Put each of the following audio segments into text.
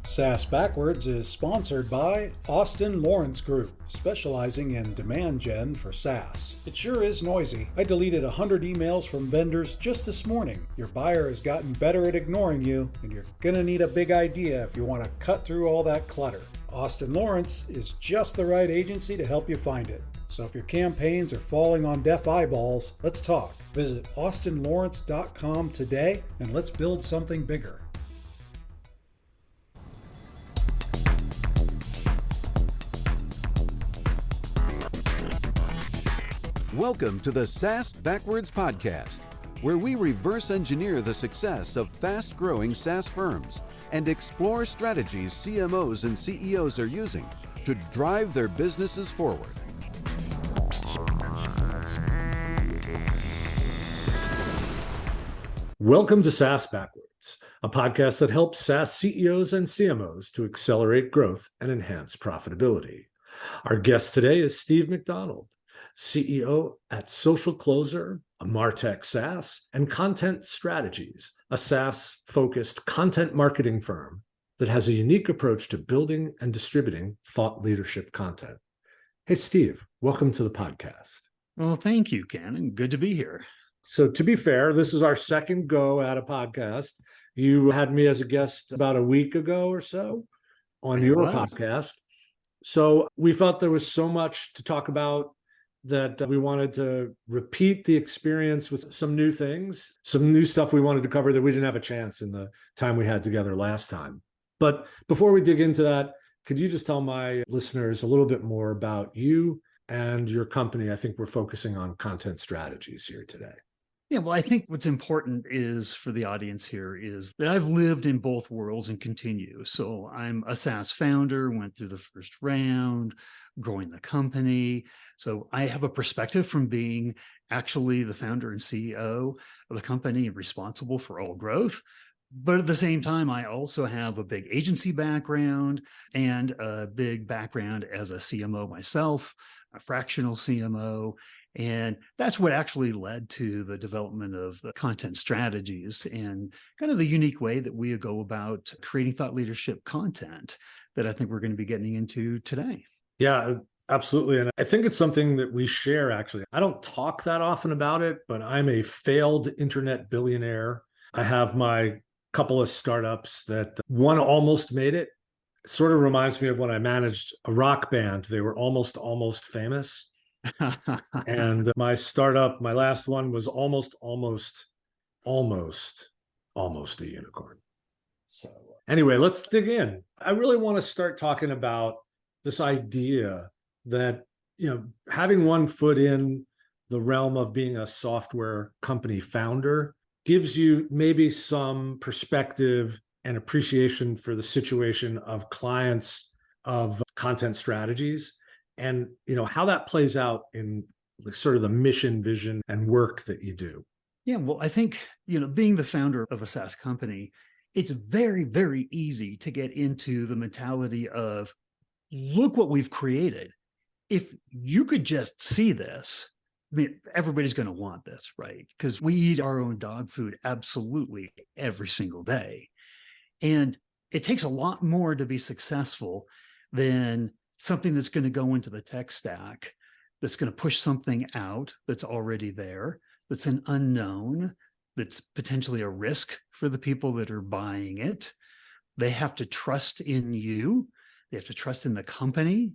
SaaS Backwards is sponsored by Austin Lawrence Group, specializing in demand gen for SaaS. It sure is noisy. I deleted 100 emails from vendors just this morning. Your buyer has gotten better at ignoring you, and you're gonna need a big idea if you want to cut through all that clutter. Austin Lawrence is just the right agency to help you find it. So if your campaigns are falling on deaf eyeballs, let's talk. Visit austinlawrence.com today and let's build something bigger. Welcome to the SaaS Backwards podcast, where we reverse engineer the success of fast-growing SaaS firms and explore strategies CMOs and CEOs are using to drive their businesses forward. Welcome to SaaS Backwards, a podcast that helps SaaS CEOs and CMOs to accelerate growth and enhance profitability. Our guest today is Steve MacDonald, CEO at Social Closer, a martech SaaS, and Content Strategies, a SaaS-focused content marketing firm that has a unique approach to building and distributing thought leadership content. Hey, Steve, welcome to the podcast. Well, thank you, Ken, and good to be here. So to be fair, this is our second go at a podcast. You had me as a guest about a week ago or so on your podcast. So we felt there was so much to talk about that we wanted to repeat the experience with some new things, some new stuff we wanted to cover that we didn't have a chance in the time we had together last time. But before we dig into that, could you just tell my listeners a little bit more about you and your company? I think we're focusing on Content Strategies here today. Yeah, well, I think what's important is for the audience here is that I've lived in both worlds and continue. So I'm a SaaS founder, went through the first round, growing the company. So I have a perspective from being actually the founder and CEO of the company and responsible for all growth. But at the same time, I also have a big agency background and a big background as a CMO myself, a fractional CMO. And that's what actually led to the development of the Content Strategies and kind of the unique way that we go about creating thought leadership content that I think we're going to be getting into today. Yeah, absolutely. And I think it's something that we share, actually. I don't talk that often about it, but I'm a failed internet billionaire. I have my couple of startups that one almost made it. It sort of reminds me of when I managed a rock band. They were almost famous. And my startup, my last one, was almost a unicorn. So anyway, let's dig in. I really want to start talking about this idea that, having one foot in the realm of being a software company founder gives you maybe some perspective and appreciation for the situation of clients of Content Strategies. And how that plays out in sort of the mission, vision, and work that you do. Yeah, well, I think, being the founder of a SaaS company, it's very, very easy to get into the mentality of, look what we've created. If you could just see this, I mean, everybody's going to want this, right? Because we eat our own dog food absolutely every single day. And it takes a lot more to be successful than something that's going to go into the tech stack, that's going to push something out that's already there, that's an unknown, that's potentially a risk for the people that are buying it. They have to trust in you. They have to trust in the company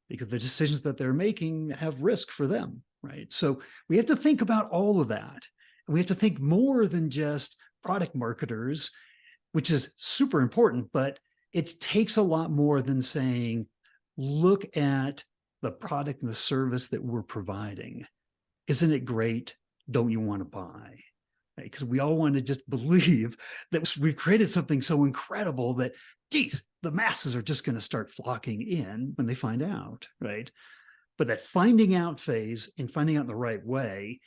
because the decisions that they're making have risk for them, right? So we have to think about all of that. And we have to think more than just product marketers, which is super important, but it takes a lot more than saying, look at the product and the service that we're providing. Isn't it great? Don't you want to buy? Because we all want to just believe that we've created something so incredible that, geez, the masses are just going to start flocking in when they find out, right? But that finding out phase and finding out the right way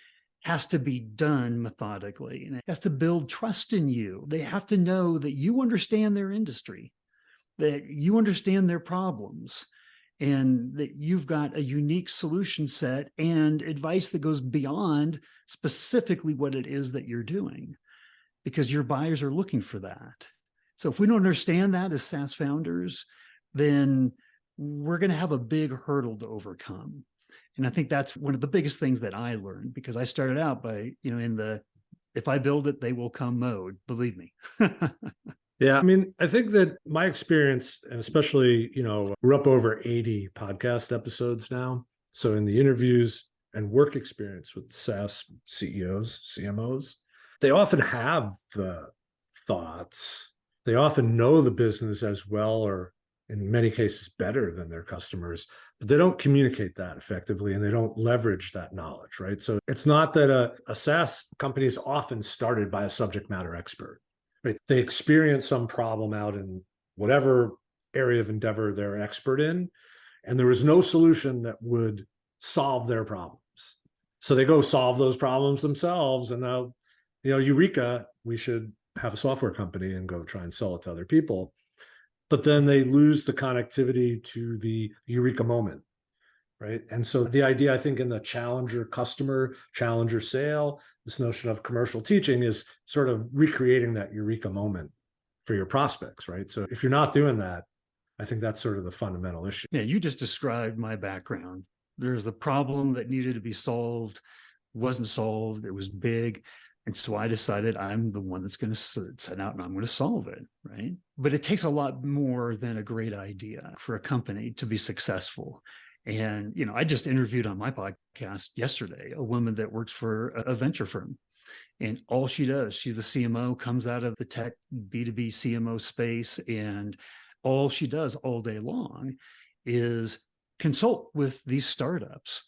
has to be done methodically, and it has to build trust in you. They have to know that you understand their industry, that you understand their problems, and that you've got a unique solution set and advice that goes beyond specifically what it is that you're doing, because your buyers are looking for that. So if we don't understand that as SaaS founders, then we're going to have a big hurdle to overcome. And I think that's one of the biggest things that I learned, because I started out by, in the, if I build it, they will come mode, believe me. Yeah. I mean, I think that my experience, and especially, we're up over 80 podcast episodes now. So in the interviews and work experience with SaaS CEOs, CMOs, they often have the thoughts. They often know the business as well, or in many cases better than their customers, but they don't communicate that effectively and they don't leverage that knowledge, right? So it's not that a SaaS company is often started by a subject matter expert, right? They experience some problem out in whatever area of endeavor they're expert in, and there was no solution that would solve their problems. So they go solve those problems themselves, and now, eureka, we should have a software company and go try and sell it to other people. But then they lose the connectivity to the eureka moment, right? And so the idea, I think, in the challenger customer, challenger sale, this notion of commercial teaching is sort of recreating that eureka moment for your prospects, right? So if you're not doing that, I think that's sort of the fundamental issue. Yeah, you just described my background. There's a problem that needed to be solved, wasn't solved, it was big. And so I decided I'm the one that's going to set out and I'm going to solve it, right? But it takes a lot more than a great idea for a company to be successful. And, I just interviewed on my podcast yesterday a woman that works for a venture firm. And all she does, she's the CMO, comes out of the tech B2B CMO space. And all she does all day long is consult with these startups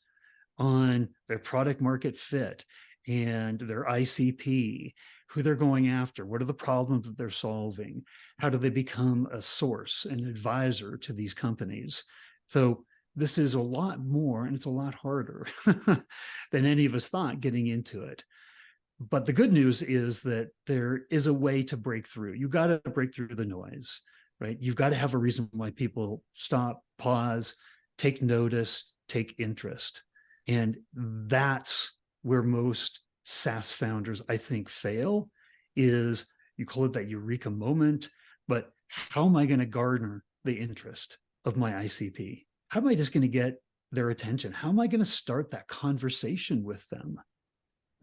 on their product market fit and their ICP, who they're going after, what are the problems that they're solving, how do they become a source, an advisor to these companies. So this is a lot more, and it's a lot harder than any of us thought getting into it. But the good news is that there is a way to break through. You got to break through the noise, right? You've got to have a reason why people stop, pause, take notice, take interest. And that's where most SaaS founders, I think, fail, is you call it that eureka moment, but how am I going to garner the interest of my ICP? How am I just going to get their attention? How am I going to start that conversation with them?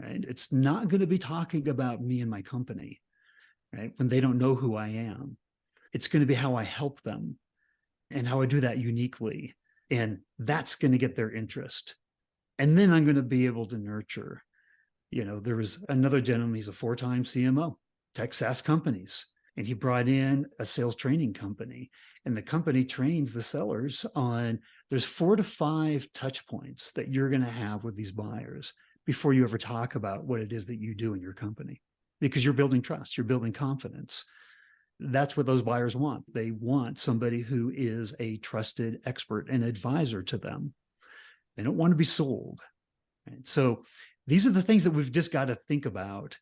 Right? It's not going to be talking about me and my company, right? When they don't know who I am. It's going to be how I help them and how I do that uniquely. And that's going to get their interest. And then I'm going to be able to nurture. There was another gentleman, he's a 4-time CMO, tech SaaS companies, and he brought in a sales training company. And the company trains the sellers on, there's 4 to 5 touch points that you're going to have with these buyers before you ever talk about what it is that you do in your company, because you're building trust, you're building confidence. That's what those buyers want. They want somebody who is a trusted expert and advisor to them. They don't want to be sold. Right? So these are the things that we've just got to think about.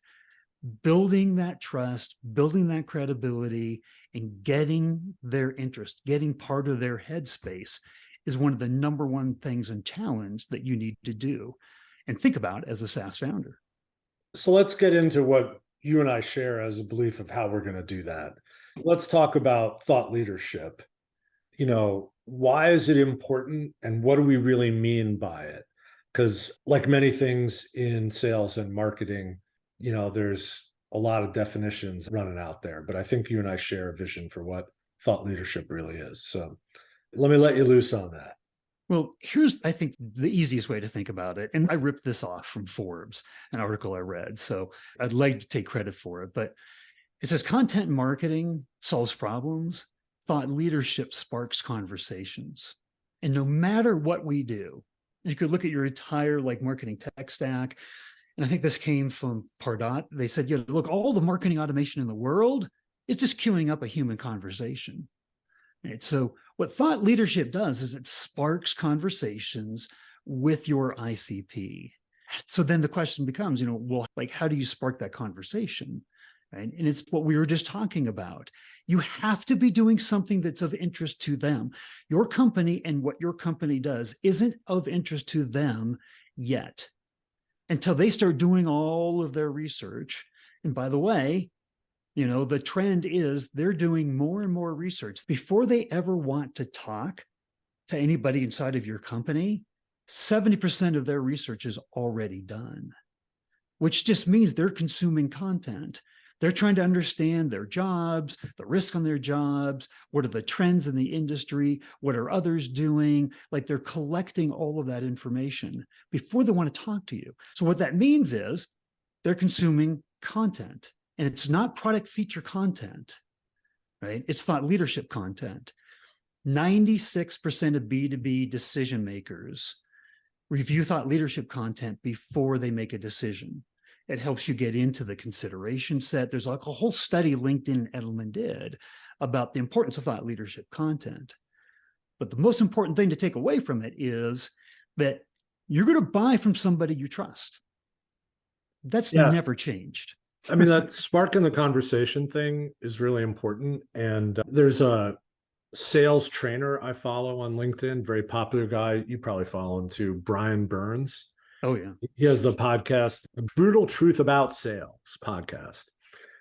Building that trust, building that credibility, and getting their interest, getting part of their headspace is one of the number one things and challenge that you need to do and think about as a SaaS founder. So let's get into what you and I share as a belief of how we're going to do that. Let's talk about thought leadership. Why is it important and what do we really mean by it? Because like many things in sales and marketing, there's a lot of definitions running out there, but I think you and I share a vision for what thought leadership really is. So let me let you loose on that. Well, here's, I think, the easiest way to think about it. And I ripped this off from Forbes, an article I read. So I'd like to take credit for it, but it says content marketing solves problems. Thought leadership sparks conversations. And no matter what we do, you could look at your entire marketing tech stack. And I think this came from Pardot. They said, look, all the marketing automation in the world is just queuing up a human conversation. Right? So what thought leadership does is it sparks conversations with your ICP. So then the question becomes, how do you spark that conversation? Right? And it's what we were just talking about. You have to be doing something that's of interest to them. Your company and what your company does isn't of interest to them yet until they start doing all of their research. And by the way, The trend is they're doing more and more research before they ever want to talk to anybody inside of your company. 70% of their research is already done, which just means they're consuming content. They're trying to understand their jobs, the risk on their jobs, what are the trends in the industry, what are others doing? Like, they're collecting all of that information before they want to talk to you. So what that means is they're consuming content, and it's not product feature content, right? It's thought leadership content. 96% of B2B decision makers review thought leadership content before they make a decision. It helps you get into the consideration set. There's like a whole study LinkedIn and Edelman did about the importance of thought leadership content. But the most important thing to take away from it is that you're going to buy from somebody you trust. That's never changed. I mean, that sparking the conversation thing is really important. And there's a sales trainer I follow on LinkedIn, very popular guy. You probably follow him too, Brian Burns. Oh, yeah. He has the podcast, The Brutal Truth About Sales podcast.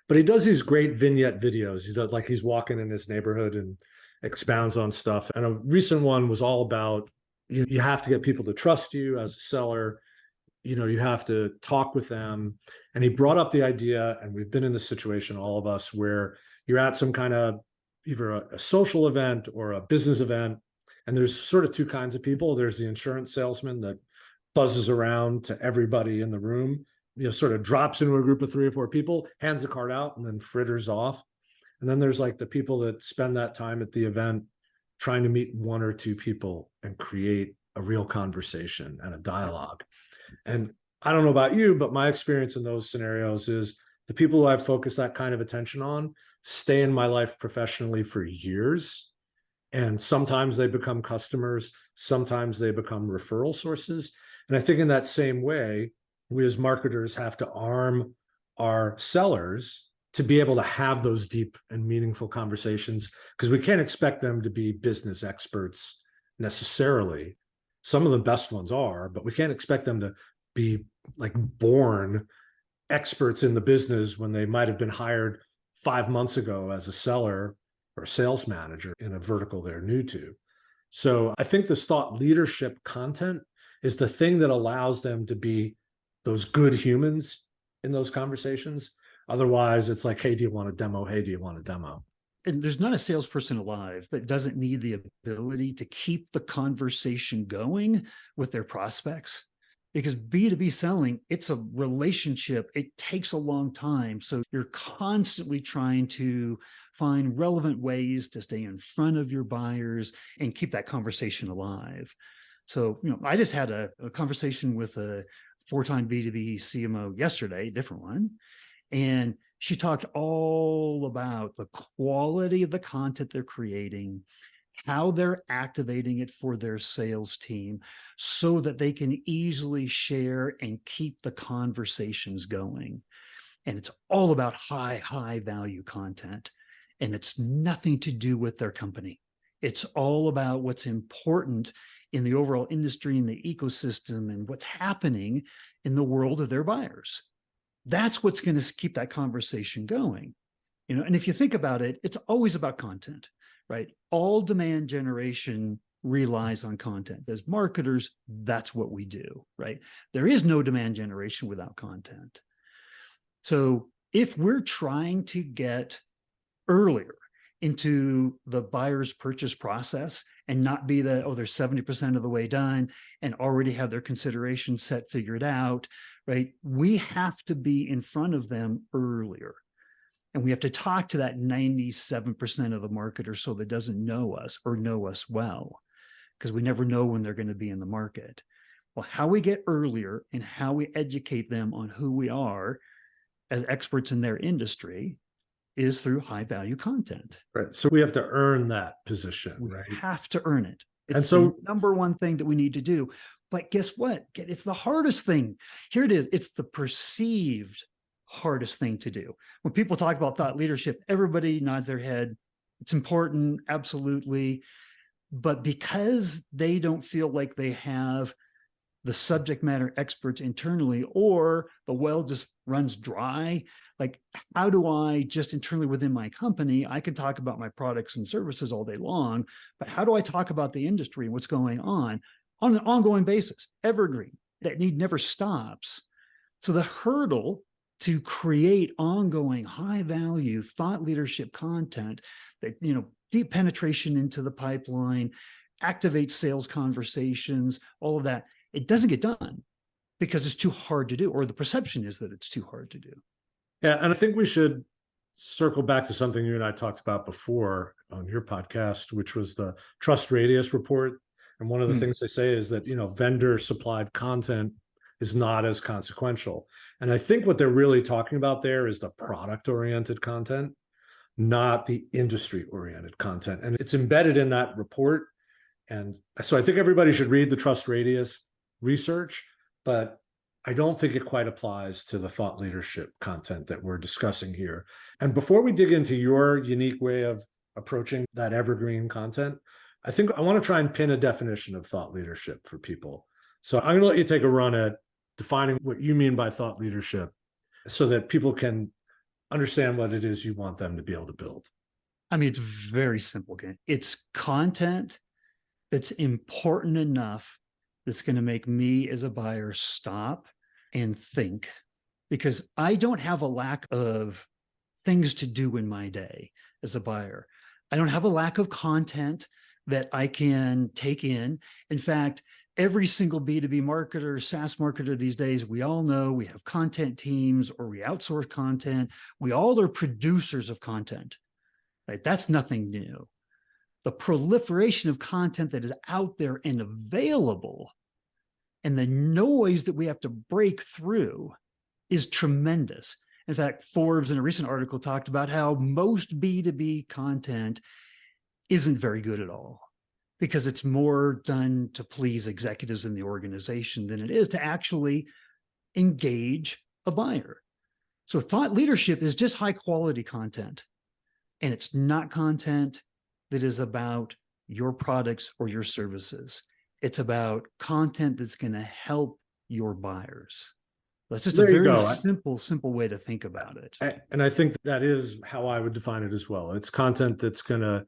But he does these great vignette videos. He does, like, he's walking in his neighborhood and expounds on stuff. And a recent one was all about, you have to get people to trust you as a seller. You have to talk with them. And he brought up the idea, and we've been in this situation, all of us, where you're at some kind of either a social event or a business event. And there's sort of two kinds of people. There's the insurance salesman that buzzes around to everybody in the room, sort of drops into a group of 3 or 4 people, hands the card out, and then fritters off. And then there's like the people that spend that time at the event trying to meet 1 or 2 people and create a real conversation and a dialogue. And I don't know about you, but my experience in those scenarios is the people who I've focused that kind of attention on stay in my life professionally for years. And sometimes they become customers, sometimes they become referral sources. And I think in that same way, we as marketers have to arm our sellers to be able to have those deep and meaningful conversations, because we can't expect them to be business experts necessarily. Some of the best ones are, but we can't expect them to be like born experts in the business when they might have been hired 5 months ago as a seller or a sales manager in a vertical they're new to. So I think this thought leadership content is the thing that allows them to be those good humans in those conversations. Otherwise, it's like, hey, do you want a demo? Hey, do you want a demo? And there's not a salesperson alive that doesn't need the ability to keep the conversation going with their prospects. Because B2B selling, it's a relationship. It takes a long time. So you're constantly trying to find relevant ways to stay in front of your buyers and keep that conversation alive. So, I just had a conversation with a 4-time B2B CMO yesterday, different one. And she talked all about the quality of the content they're creating, how they're activating it for their sales team so that they can easily share and keep the conversations going. And it's all about high value content. And it's nothing to do with their company. It's all about what's important in the overall industry and the ecosystem and what's happening in the world of their buyers. That's what's going to keep that conversation going. And if you think about it, it's always about content, right? All demand generation relies on content. As marketers, that's what we do, right? There is no demand generation without content. So if we're trying to get earlier into the buyer's purchase process and not be they're 70% of the way done and already have their consideration set figured out, right? We have to be in front of them earlier. And we have to talk to that 97% of the marketers so that doesn't know us or know us well, because we never know when they're going to be in the market. Well, how we get earlier and how we educate them on who we are as experts in their industry is through high value content. Right. So we have to earn that position, right? We have to earn it. It's and so the number one thing that we need to do. But guess what? It's the hardest thing. Here it is. It's the perceived hardest thing to do. When people talk about thought leadership, everybody nods their head. It's important, absolutely. But because they don't feel like they have the subject matter experts internally, or the well just runs dry, Like, how do I just internally within my company, I can talk about my products and services all day long, but how do I talk about the industry and what's going on an ongoing basis, evergreen, that need never stops? So the hurdle to create ongoing high value thought leadership content that, deep penetration into the pipeline, activate sales conversations, all of that, it doesn't get done because it's too hard to do, or the perception is that it's too hard to do. Yeah, and I think we should circle back to something you and I talked about before on your podcast, which was the trust radius report. And one of the things they say is that, vendor supplied content is not as consequential. And I think what they're really talking about there is the product oriented content, not the industry oriented content. And it's embedded in that report. And so I think everybody should read the trust radius research, but I don't think it quite applies to the thought leadership content that we're discussing here. And before we dig into your unique way of approaching that evergreen content, I think I want to try and pin a definition of thought leadership for people. So I'm going to let you take a run at defining what you mean by thought leadership so that people can understand what it is you want them to be able to build. I mean, it's very simple. It's content that's important enough that's going to make me as a buyer stop and think, because I don't have a lack of things to do in my day as a buyer. I don't have a lack of content that I can take in. In fact, every single B2B marketer, SaaS marketer these days, we all know we have content teams or we outsource content. We all are producers of content, right? That's nothing new. The proliferation of content that is out there and available and the noise that we have to break through is tremendous. In fact, Forbes in a recent article talked about how most B2B content isn't very good at all because it's more done to please executives in the organization than it is to actually engage a buyer. So thought leadership is just high quality content, and it's not content that is about your products or your services. It's about content that's going to help your buyers. That's just a very simple way to think about it. And I think that is how I would define it as well. It's content that's going to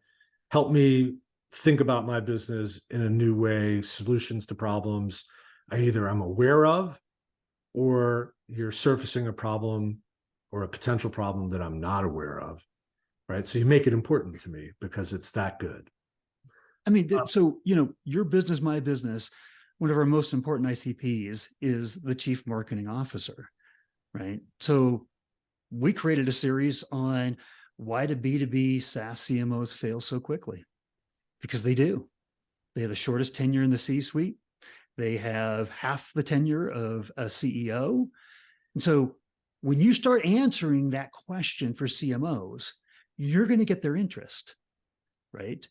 help me think about my business in a new way, solutions to problems I'm aware of, or you're surfacing a problem or a potential problem that I'm not aware of, right? So you make it important to me because it's that good. I mean, so, your business, my business, one of our most important ICPs is the chief marketing officer, right? So we created a series on why do B2B SaaS CMOs fail so quickly? Because they do. They have the shortest tenure in the C-suite. They have half the tenure of a CEO. And so when you start answering that question for CMOs, you're going to get their interest, right?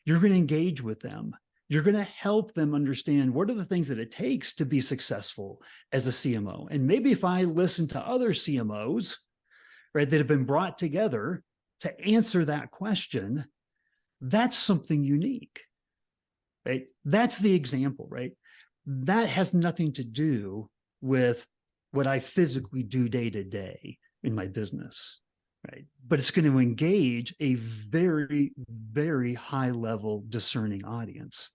You're going to engage with them. You're going to help them understand what are the things that it takes to be successful as a CMO. And maybe if I listen to other CMOs, right, that have been brought together to answer that question, that's something unique, right? That's the example, right? That has nothing to do with what I physically do day to day in my business, right? But it's going to engage a very, very high level discerning audience.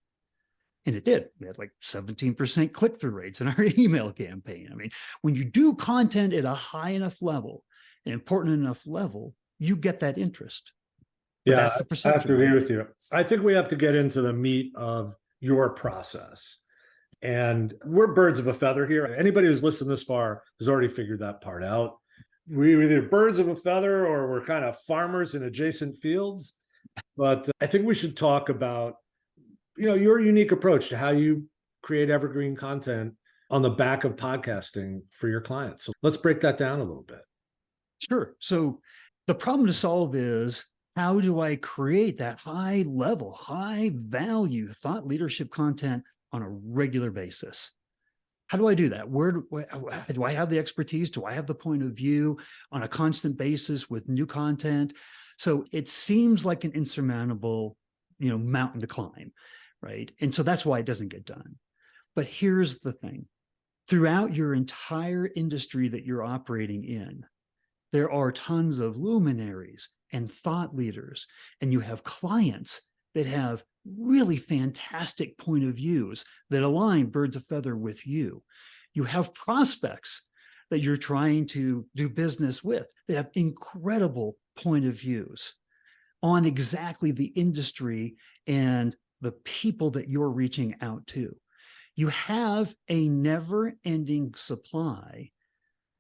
And it did. We had like 17% click-through rates in our email campaign. I mean, when you do content at a high enough level, an important enough level, you get that interest. But yeah, that's the perception. I have to agree with you. I think we have to get into the meat of your process. And we're birds of a feather here. Anybody who's listened this far has already figured that part out. We're either birds of a feather or we're kind of farmers in adjacent fields. But I think we should talk about, your unique approach to how you create evergreen content on the back of podcasting for your clients. So let's break that down a little bit. Sure. So the problem to solve is, how do I create that high level, high value thought leadership content on a regular basis? How do I do that? Where do I have the expertise? Do I have the point of view on a constant basis with new content? So it seems like an insurmountable, mountain to climb, right? And so that's why it doesn't get done. But here's the thing. Throughout your entire industry that you're operating in, There are tons of luminaries and thought leaders, and you have clients that have really fantastic point of views that align birds of feather with you. You have prospects that you're trying to do business with that have incredible point of views on exactly the industry and the people that you're reaching out to. You have a never-ending supply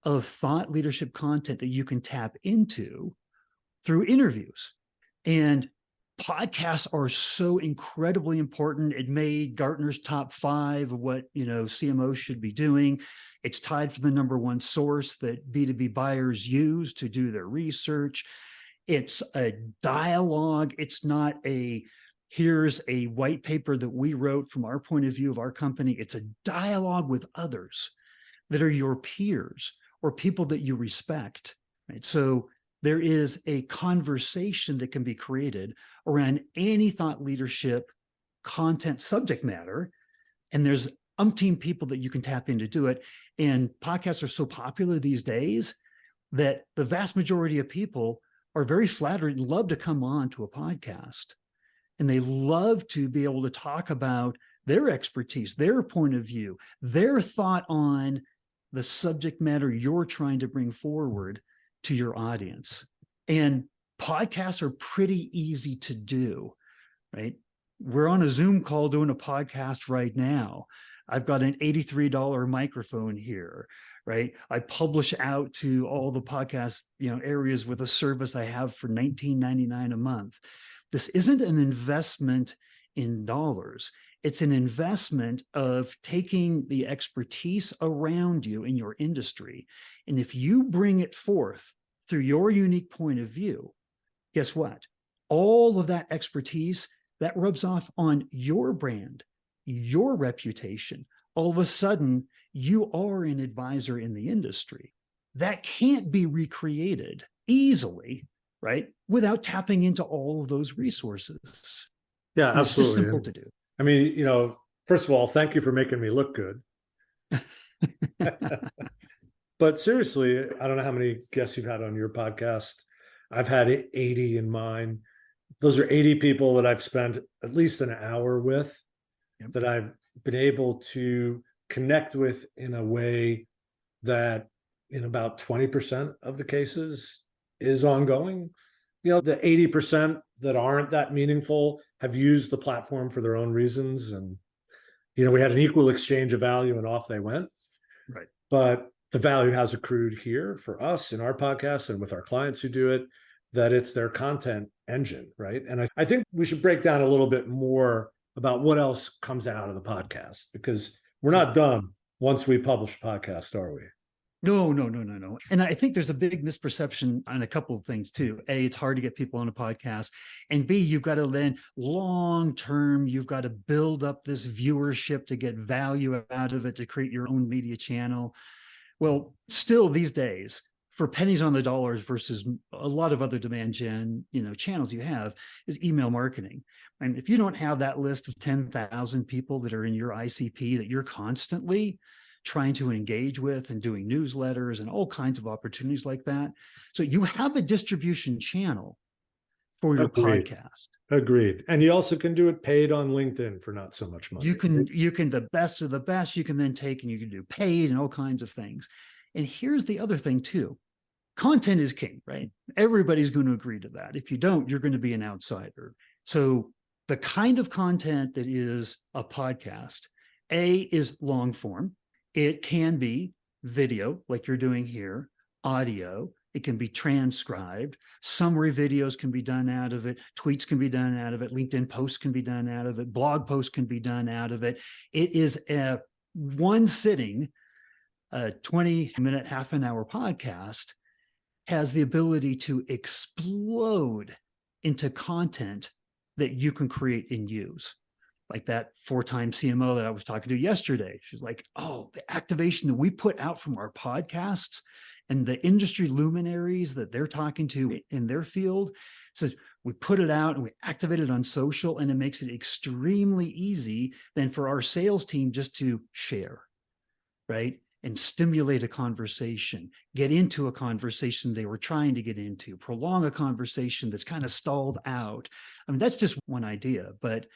of thought leadership content that you can tap into through interviews. And podcasts are so incredibly important. It made Gartner's top 5 of what, CMOs should be doing. It's tied for the #1 source that B2B buyers use to do their research. It's a dialogue. It's not here's a white paper that we wrote from our point of view of our company. It's a dialogue with others that are your peers or people that you respect, right? So there is a conversation that can be created around any thought leadership content subject matter. And there's umpteen people that you can tap in to do it. And podcasts are so popular these days that the vast majority of people are very flattered and love to come on to a podcast. And they love to be able to talk about their expertise, their point of view, their thought on the subject matter you're trying to bring forward to your audience. And podcasts are pretty easy to do, right? We're on a Zoom call doing a podcast right now. I've got an $83 microphone here, right? I publish out to all the podcast, areas with a service I have for $19.99 a month. This isn't an investment in dollars. It's an investment of taking the expertise around you in your industry. And if you bring it forth through your unique point of view, guess what? All of that expertise, that rubs off on your brand, your reputation. All of a sudden, you are an advisor in the industry. That can't be recreated easily, right? Without tapping into all of those resources. Yeah, and absolutely. It's just simple to do. I mean, first of all, thank you for making me look good. But seriously, I don't know how many guests you've had on your podcast. I've had 80 in mine. Those are 80 people that I've spent at least an hour with, Yep. that I've been able to connect with in a way that in about 20% of the cases is ongoing. The 80% that aren't that meaningful have used the platform for their own reasons. And, we had an equal exchange of value and off they went. Right. But the value has accrued here for us in our podcast and with our clients who do it, that it's their content engine, right? And I think we should break down a little bit more about what else comes out of the podcast, because we're not done once we publish a podcast, are we? No. And I think there's a big misperception on a couple of things too. A, it's hard to get people on a podcast. And B, you've got to then long-term, you've got to build up this viewership to get value out of it, to create your own media channel. Well, still these days, for pennies on the dollars versus a lot of other demand gen, channels you have, is email marketing. And if you don't have that list of 10,000 people that are in your ICP that you're constantly trying to engage with and doing newsletters and all kinds of opportunities like that, so you have a distribution channel for your podcast. Agreed. And you also can do it paid on LinkedIn for not so much money. You can the best of the best you can then take, and you can do paid and all kinds of things. And here's the other thing too. Content is king, right? Everybody's going to agree to that. If you don't, you're going to be an outsider. So the kind of content that is a podcast, is long form. It can be video, like you're doing here, audio. It can be transcribed. Summary videos can be done out of it. Tweets can be done out of it. LinkedIn posts can be done out of it. Blog posts can be done out of it. It is a one sitting, a 20-minute, half an hour podcast has the ability to explode into content that you can create and use. Like that 4-time CMO that I was talking to yesterday. She's like, oh, the activation that we put out from our podcasts and the industry luminaries that they're talking to in their field, says we put it out and we activate it on social, and it makes it extremely easy then for our sales team just to share, right? and stimulate a conversation, get into a conversation they were trying to get into, prolong a conversation that's kind of stalled out. I mean, that's just one idea. But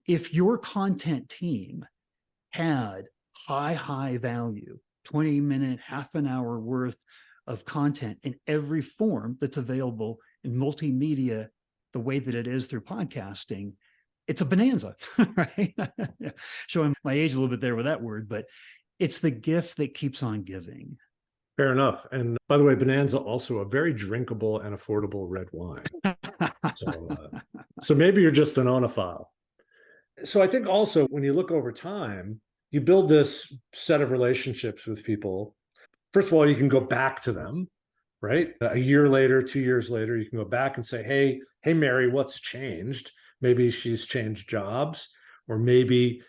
if your content team had high value, 20-minute, half an hour worth of content in every form that's available in multimedia, the way that it is through podcasting, it's a bonanza, right? Showing my age a little bit there with that word, but it's the gift that keeps on giving. Fair enough. And by the way, bonanza also a very drinkable and affordable red wine. So maybe you're just an onophile. So I think also when you look over time, you build this set of relationships with people. First of all, you can go back to them, right? A year later, 2 years later, you can go back and say, hey, Mary, what's changed? Maybe she's changed jobs, or maybe,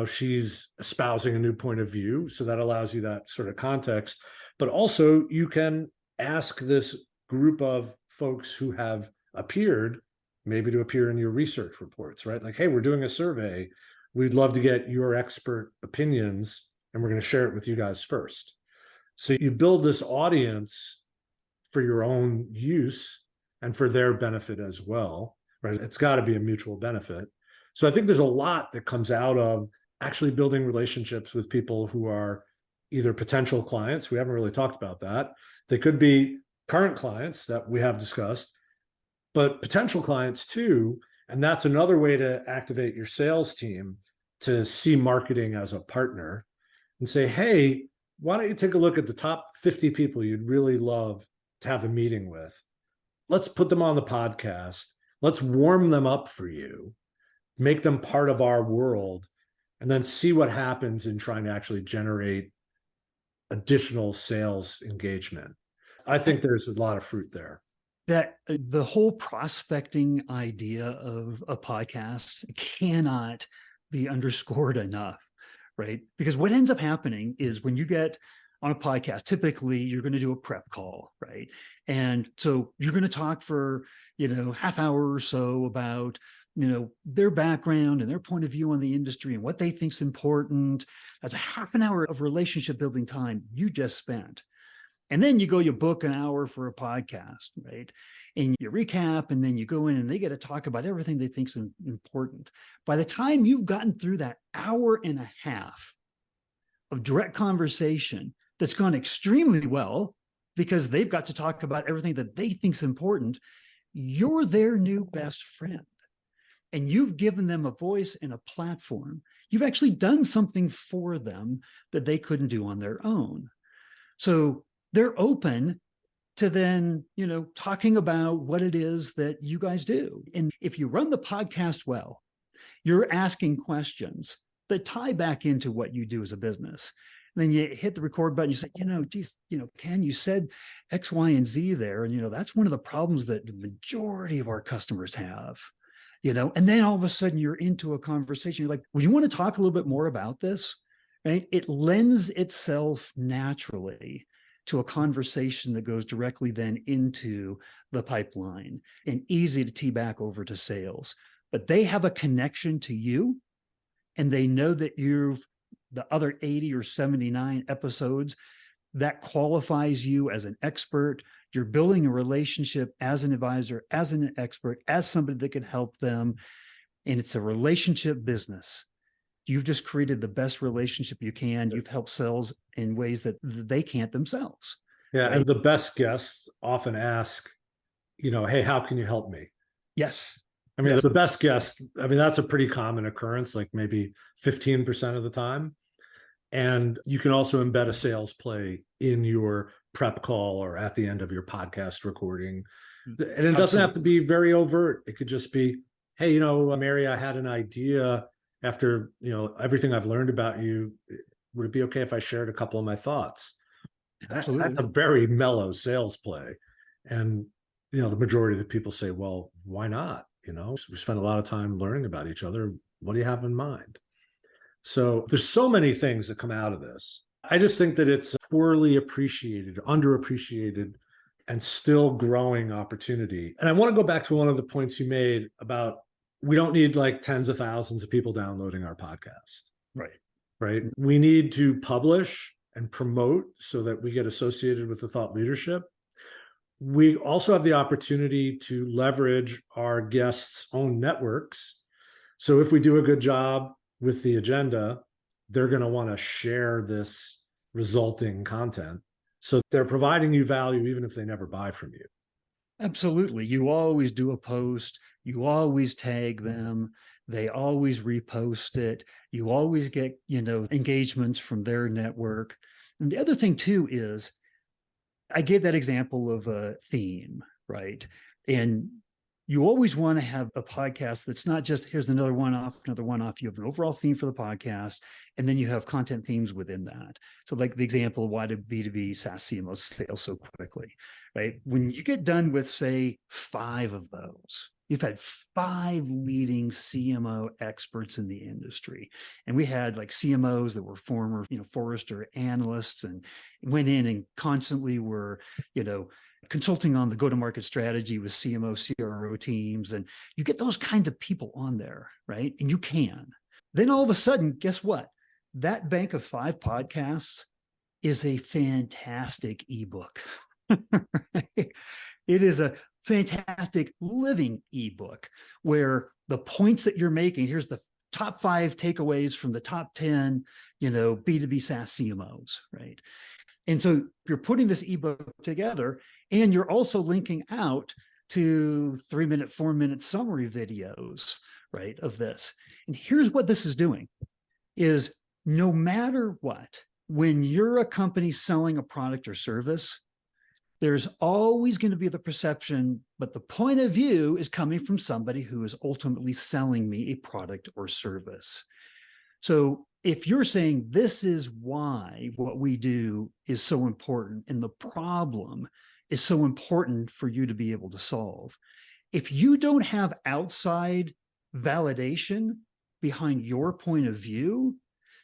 she's espousing a new point of view. So that allows you that sort of context. But also you can ask this group of folks who have appeared, maybe to appear in your research reports, right? Like, hey, we're doing a survey. We'd love to get your expert opinions, and we're going to share it with you guys first. So you build this audience for your own use and for their benefit as well, right? It's got to be a mutual benefit. So I think there's a lot that comes out of actually building relationships with people who are either potential clients. We haven't really talked about that. They could be current clients that we have discussed, but potential clients too. And that's another way to activate your sales team to see marketing as a partner and say, hey, why don't you take a look at the top 50 people you'd really love to have a meeting with? Let's put them on the podcast. Let's warm them up for you, make them part of our world, and then see what happens in trying to actually generate additional sales engagement. I think there's a lot of fruit there. That the whole prospecting idea of a podcast cannot be underscored enough, right? Because what ends up happening is when you get on a podcast, typically you're going to do a prep call, right? And so you're going to talk for, half hour or so about, their background and their point of view on the industry and what they think's important. That's a half an hour of relationship building time you just spent. And then you book an hour for a podcast, right? And you recap, and then you go in and they get to talk about everything they think's important. By the time you've gotten through that hour and a half of direct conversation that's gone extremely well because they've got to talk about everything that they think's important, you're their new best friend. And you've given them a voice and a platform. You've actually done something for them that they couldn't do on their own. So they're open to then, talking about what it is that you guys do. And if you run the podcast well, you're asking questions that tie back into what you do as a business. And then you hit the record button, you say, Ken, you said X, Y, and Z there. And, that's one of the problems that the majority of our customers have. And then all of a sudden you're into a conversation. You're like, well, you want to talk a little bit more about this, right? It lends itself naturally to a conversation that goes directly then into the pipeline and easy to tee back over to sales. But they have a connection to you, and they know that the other 80 or 79 episodes that qualifies you as an expert. You're building a relationship as an advisor, as an expert, as somebody that can help them. And it's a relationship business. You've just created the best relationship you can. You've helped sales in ways that they can't themselves. Yeah. Right? And the best guests often ask, hey, how can you help me? Yes. I mean, the best guest, that's a pretty common occurrence, like maybe 15% of the time. And you can also embed a sales play in your prep call or at the end of your podcast recording. And it doesn't have to be very overt. It could just be, hey, Mary, I had an idea after, everything I've learned about you. Would it be okay if I shared a couple of my thoughts? That's a very mellow sales play. And, the majority of the people say, well, why not? We spend a lot of time learning about each other. What do you have in mind? So there's so many things that come out of this. I just think that it's poorly appreciated, underappreciated, and still growing opportunity. And I want to go back to one of the points you made about we don't need like tens of thousands of people downloading our podcast. Right. Right. We need to publish and promote so that we get associated with the thought leadership. We also have the opportunity to leverage our guests' own networks. So if we do a good job with the agenda, they're going to want to share this resulting content. So they're providing you value even if they never buy from you. Absolutely. You always do a post. You always tag them. They always repost it. You always get, engagements from their network. And the other thing too is I gave that example of a theme, right? And you always want to have a podcast that's not just here's another one off. You have an overall theme for the podcast, and then you have content themes within that. So like the example of why do B2B SaaS CMOs fail so quickly, right? When you get done with, say, 5 of those, you've had 5 leading CMO experts in the industry. And we had like CMOs that were former, Forrester analysts and went in and constantly were, consulting on the go-to-market strategy with CMO, CRO teams. And you get those kinds of people on there, right? And you can. Then all of a sudden, guess what? That bank of 5 podcasts is a fantastic ebook. Right? It is a fantastic living ebook where the points that you're making, here's the top 5 takeaways from the top 10, B2B SaaS CMOs, right? And so you're putting this ebook together and you're also linking out to 3-minute, 4-minute summary videos, right, of this. And here's what this is doing is no matter what, when you're a company selling a product or service, there's always going to be the perception, but the point of view is coming from somebody who is ultimately selling me a product or service. So if you're saying this is why what we do is so important and the problem is so important for you to be able to solve, if you don't have outside validation behind your point of view,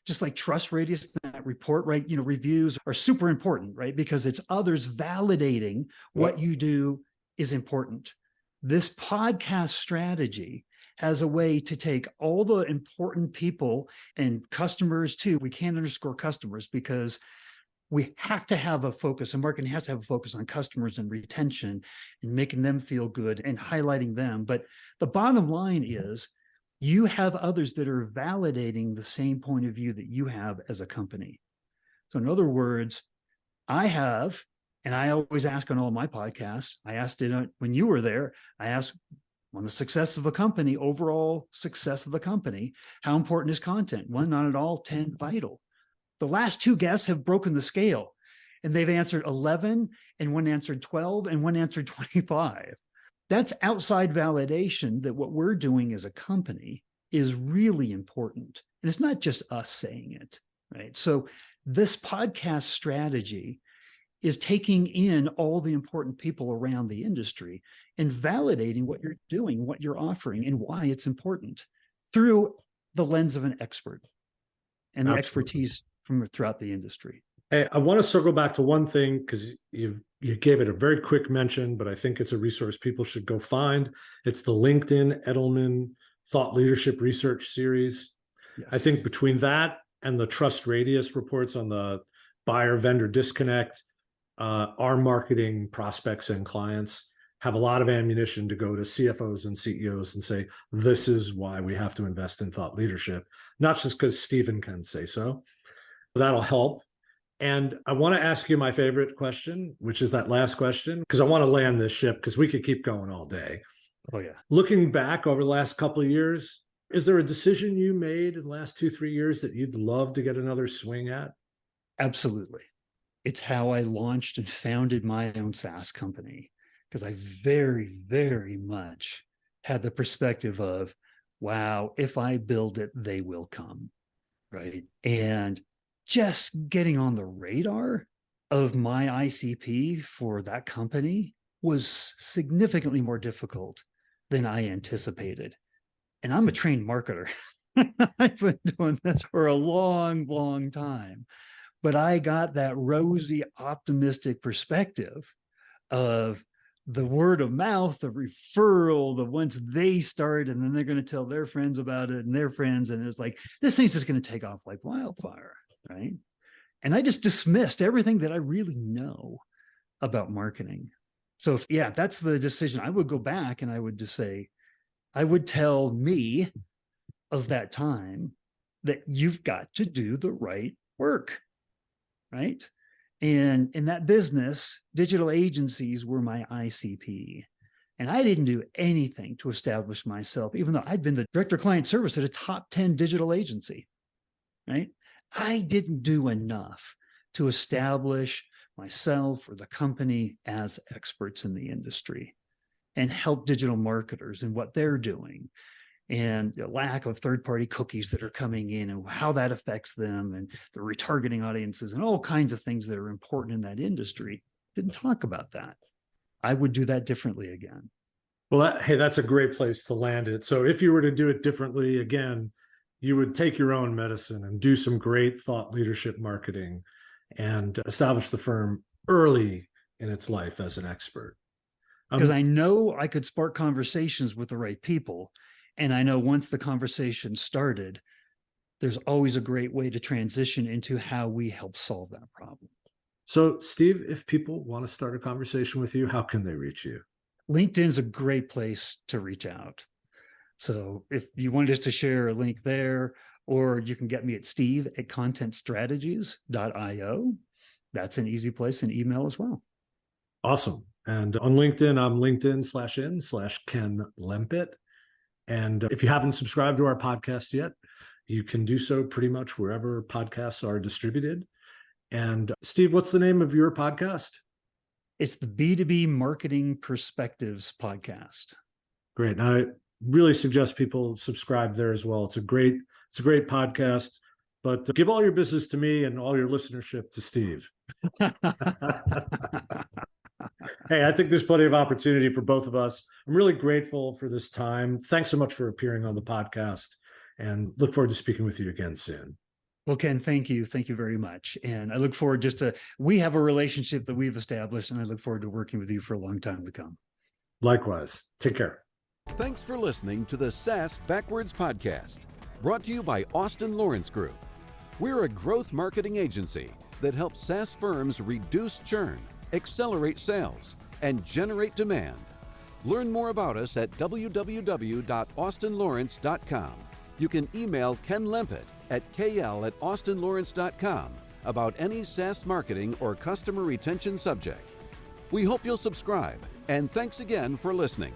just like trust radius, that report, right? Reviews are super important, right? Because it's others validating what you do is important. This podcast strategy has a way to take all the important people and customers too. We can't underscore customers because we have to have a focus, and marketing has to have a focus on customers and retention and making them feel good and highlighting them. But the bottom line is you have others that are validating the same point of view that you have as a company. So in other words, I have, and I always ask on all my podcasts, I asked it when you were there, I asked on the success of a company, overall success of the company, how important is content? 1, not at all, 10, vital. The last 2 guests have broken the scale and they've answered 11 and one answered 12 and one answered 25. That's outside validation that what we're doing as a company is really important. And it's not just us saying it, right? So this podcast strategy is taking in all the important people around the industry and validating what you're doing, what you're offering, and why it's important through the lens of an expert and the expertise from throughout the industry. Hey, I want to circle back to one thing because you gave it a very quick mention, but I think it's a resource people should go find. It's the LinkedIn Edelman Thought Leadership Research Series. Yes. I think between that and the trust radius reports on the buyer-vendor disconnect, our marketing prospects and clients have a lot of ammunition to go to CFOs and CEOs and say, this is why we have to invest in thought leadership, not just because Steven can say so. That'll help. And I want to ask you my favorite question, which is that last question, because I want to land this ship because we could keep going all day. Oh, yeah. Looking back over the last couple of years, is there a decision you made in the last 2-3 years that you'd love to get another swing at? Absolutely. It's how I launched and founded my own SaaS company, because I very, very much had the perspective of, wow, if I build it, they will come, right? And just getting on the radar of my ICP for that company was significantly more difficult than I anticipated. And I'm a trained marketer. I've been doing this for a long, long time. But I got that rosy, optimistic perspective of the word of mouth, the referral, the once they start, and then they're going to tell their friends about it and their friends. And it's like, this thing's just going to take off like wildfire, right? And I just dismissed everything that I really know about marketing. So if that's the decision. I would go back and I would just say, I would tell me of that time that you've got to do the right work, right? And in that business, digital agencies were my ICP. And I didn't do anything to establish myself, even though I'd been the director of client service at a top 10 digital agency, right? I didn't do enough to establish myself or the company as experts in the industry and help digital marketers in what they're doing, and the lack of third-party cookies that are coming in and how that affects them, and the retargeting audiences and all kinds of things that are important in that industry. Didn't talk about that. I would do that differently again. Well, hey, that's a great place to land it. So if you were to do it differently again, you would take your own medicine and do some great thought leadership marketing and establish the firm early in its life as an expert. Because I know I could spark conversations with the right people. And I know once the conversation started, there's always a great way to transition into how we help solve that problem. So, Steve, if people want to start a conversation with you, how can they reach you? LinkedIn is a great place to reach out. So if you wanted us to share a link there, or you can get me at steve@contentstrategies.io. That's an easy place, and email as well. Awesome. And on LinkedIn, I'm LinkedIn/in/Ken Lempit. And if you haven't subscribed to our podcast yet, you can do so pretty much wherever podcasts are distributed. And Steve, what's the name of your podcast? It's the B2B Marketing Perspectives podcast. Great. And I really suggest people subscribe there as well. It's a great podcast, but give all your business to me and all your listenership to Steve. Hey, I think there's plenty of opportunity for both of us. I'm really grateful for this time. Thanks so much for appearing on the podcast, and look forward to speaking with you again soon. Well, Ken, thank you. Thank you very much. And I look forward we have a relationship that we've established, and I look forward to working with you for a long time to come. Likewise. Take care. Thanks for listening to the SaaS Backwards Podcast, brought to you by Austin Lawrence Group. We're a growth marketing agency that helps SaaS firms reduce churn, accelerate sales, and generate demand. Learn more about us at www.austinlawrence.com. You can email Ken Lempit at kl@austinlawrence.com about any SaaS marketing or customer retention subject. We hope you'll subscribe, and thanks again for listening.